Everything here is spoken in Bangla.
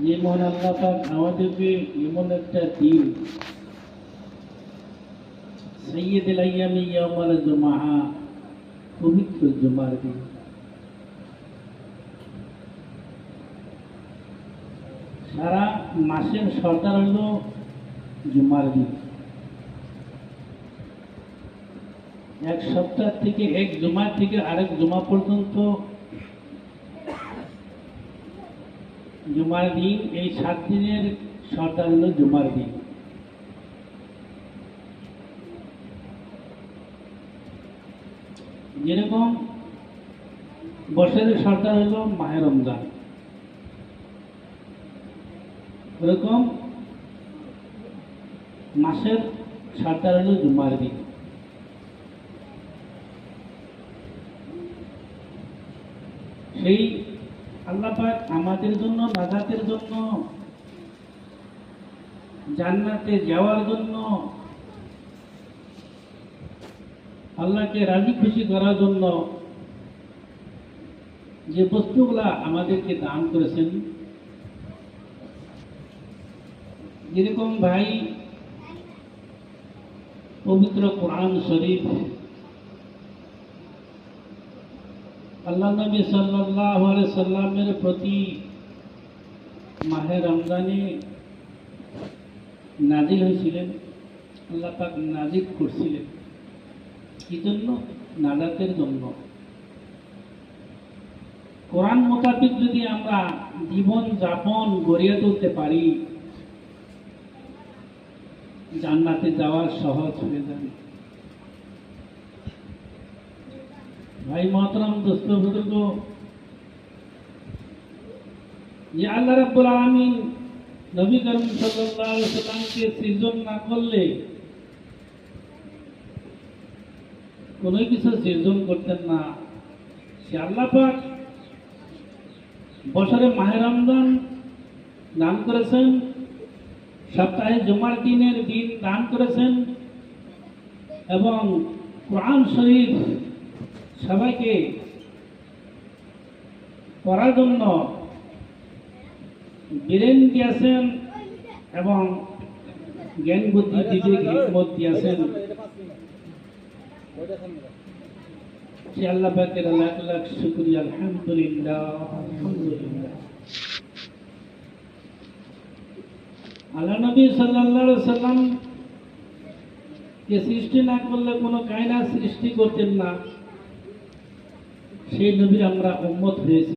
যে মহান আল্লাহ পাক আমাদেরকে এমন একটা দিন সৈয়দুল আইয়ামি ইয়াউমুল জুমআ, পবিত্র জুমার দিন। সারা মাসের সর্দার হলো জুমার দিন। এক সপ্তাহ থেকে এক জুমা থেকে আরেক জুমা পর্যন্ত জুমার দিন, এই 7 দিনের সর্দার হলো জুমার দিন। যেরকম বছরের সর্দার হলো মাহে রমজান, ওরকম মাসের সর্দার হলো জুমার দিন। সেই আল্লাহ পাক আমাদের জন্য, নাজাতের জন্য, জান্নাতে যাওয়ার জন্য, আল্লাহকে রাজি খুশি করার জন্য যে বস্তুগুলা আমাদেরকে দান করেছেন, যেরকম ভাই পবিত্র কোরআন শরীফ, আল্লাহ নবী সাল্লাল্লাহু আলাইহি সাল্লামের প্রতি মাহে রমজানে নাজিল হয়েছিলেন। আল্লাহ পাক নাজিল করছিলেন কি জন্য? নাজাতের জন্য। কোরআন মোতাবেক যদি আমরা জীবন যাপন গড়িয়ে তুলতে পারি, জান্নাতে যাওয়া সহজ হয়ে যাবে। ভাই মোহতরম, দোস্ত বুজুর্গ, যে আল্লাহ রাব্বুল আলামিন নবী করিম সাল্লাল্লাহু আলাইহি ওয়াসাল্লামকে সৃজন না করলে কোনো কিছু সৃজন করতেন না। সে আল্লাহ পাক বছরে মাহে রমজান দান করেছেন, সপ্তাহে জুমার দিনের দিন দান করেছেন, এবং কোরআন শরীফ সবাইকে পড়ার জন্য ব্রেন দিয়েছেন এবং জ্ঞান বুদ্ধি দিকে হিকমত দিয়েছেন। সে আল্লাহ পাকের লাখ লাখ শুকরিয়া, আলহামদুলিল্লাহ, আলহামদুলিল্লাহ। আল্লাহ নবী সাল্লাল্লাহু আলাইহি ওয়াসাল্লাম কে সৃষ্টি না করলে কোনো কায়নাত সৃষ্টি করতেন না। সেই নবীর আমরা উম্মত হয়েছি।